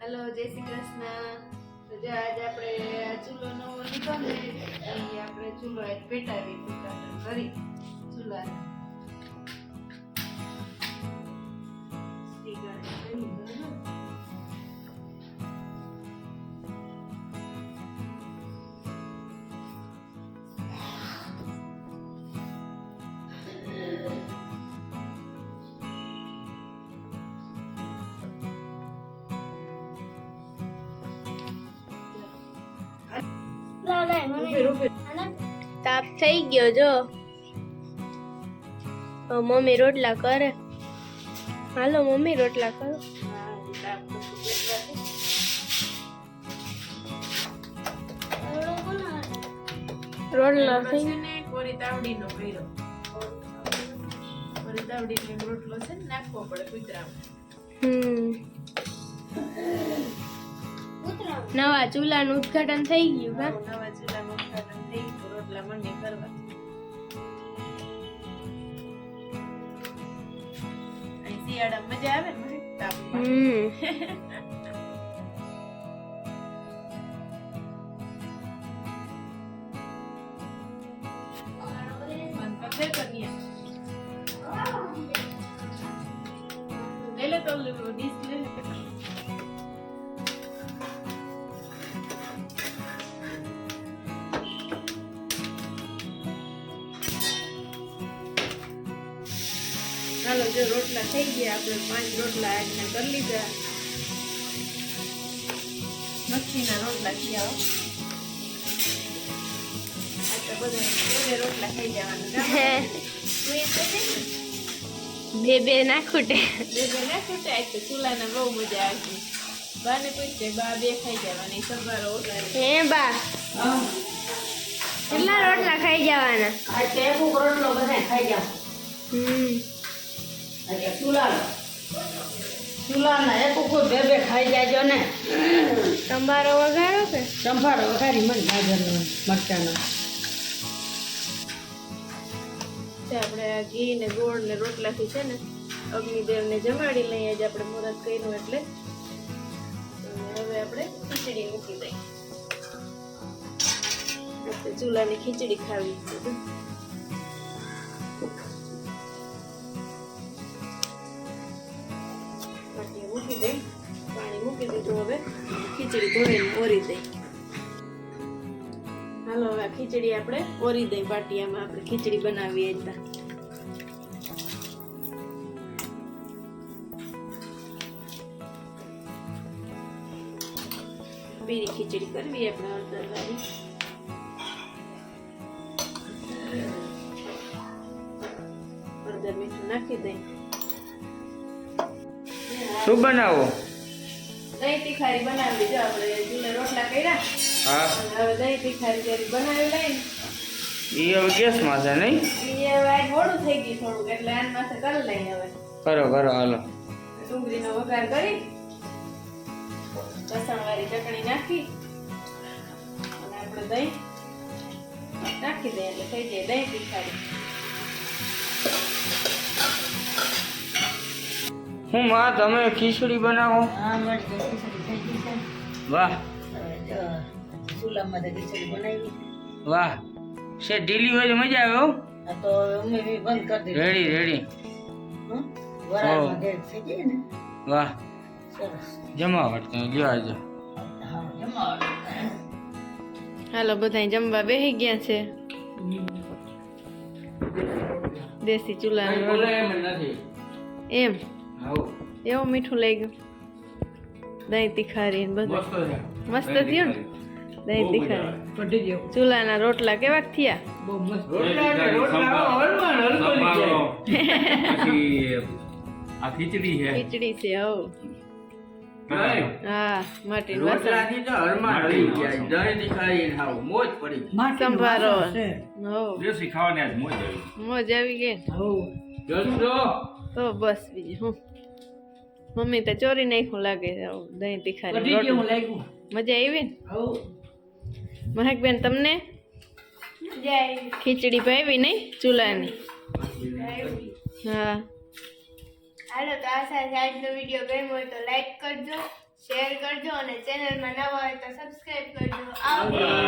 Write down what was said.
Hello जय श्री कृष्ण। तो जो आज આપણે ચૂલો નવો લીધો ને અહીં આપણે ચૂલો આજ પેટાવી ઉદ્ઘાટન કરી ચૂલા શ્રી ગણેશ તાપ થઈ ગયો જો મમ્મી રોટલા કરે હાલો મમ્મી રોટલા કરો રોટલા થઈ ને કોરી તાવડીનો કર્યો કોરી તાવડીનો રોટલો છે ને નાખવો પડે કુતરામાં નવા ચૂલાનું ઉદ્ઘાટન થઈ ગયું હા નવા ચૂલાનું ઉદ્ઘાટન થઈ ગયું રોટલા મંડી કરવા અહીં શિયાળા મજા આવે ને તાપમાં ले तो डिश ले હાલો જો રોટલા થઈ ગયા આપણે 5 રોટલા આજના કરી લીધા મચ્છીના રોટલા થયા આ તો બધા રોટલા થઈ જવાના બે ના ખૂટે આજ તો ચૂલાના બહુ મજા આવતી બાને પૂછતે બા બે ખાઈ જવાની સંભારો હે બા કેટલા રોટલા ખાઈ જવાના આ ટેબુ રોટલો બધા ખાઈ જાવ ચૂલાના એક કોઈ બે ખાઈ જાજો ને સંભારો વઘારો કે સંભારો વઘારી મને ગાજરનો મરચાનો આપણે આ ઘી ને ગોળ ને રોટલાથી છે ને અગ્નિદેવને જમાડી લઈએ આજે આપણે મુહૂર્ત કર્યું એટલે હવે આપણે ખીચડી મૂકી દઈએ આપણે ચૂલાની ખીચડી ખાવી છે મૂકી દઈ પાણી મૂકી દીધું હવે ખીચડી ધોઈને ઓરી દઈ હાલો હવે ખીચડી આપણે ઓરી દઈ પાટિયામાં આપણે ખીચડી બનાવીએ એટલે બીજી ખીચડી કરવી આપણે હળદર વાળી હળદર મીઠું નાખી દઈ શું બનાવો દહીં તીખારી બનાવી જો આપણે ચૂલે રોટલા કર્યા હા હવે દહીં તીખારી જરી બનાવી લઈને એ હવે ગેસમાં છે નહીં એ હવે આજ મોડું થઈ ગયું થોડુંક એટલે આન માથે કરી લઈએ હવે કરો કરો હાલો ડુંગળીનો વઘાર કરી લસણવાળી ચટણી નાખી અને આપણે દહીં નાખી દઈએ એટલે થઈ જાય દહીં તીખારી હું માં તમે ખીચડી બનાવો હા મારી ખીચડી થઈ ગઈ છે વાહ હવે જો ચૂલામાં ખીચડી બનાવી વાહ છે ઢીલી હોય તો મજા આવે હો આ તો અમે બી બંધ કરી દીધું રેડી રેડી વરાળમાં ગેસ થઈ જાય ને વાહ સરસ જમાવટ તમે લ્યો આવજો હા જમાવટ હાલો બધા જમવા બેસી ગયા છે દેશી ચૂલા નથી એમ આવો એવું મીઠું લઈ ગયું દહીં તીખારી ને બધું મસ્ત થયું ને દહીં તીખારી પડી ગયો ચૂલાના રોટલા કેવાક થયા બહુ મસ્ત આ ખીચડી છે ખીચડી છે હવ હા માટી રોટલાથી તો હરમાળ આવી ગયા દહીં તીખારી ખાવ મોજ પડી સંભારો હવ દેશી ખાવાની આજ મોજ આવી મોજ આવી ગઈ જલસો તો બસ બીજું હું મમ્મી તો ચોરી નાખ્યું લાગે છે આવું દહીં તીખારી રોટલું. મજા આવી ને મહેકબેન તમને ખીચડી ભાવી નહીં ચૂલાની હા હાલો તો આ સાથે આજનો વિડીયો ગમ્યો હોય તો લાઈક કરજો શેર કરજો અને ચેનલમાં નવા હોય તો સબસ્ક્રાઇબ કરજો. આવજો.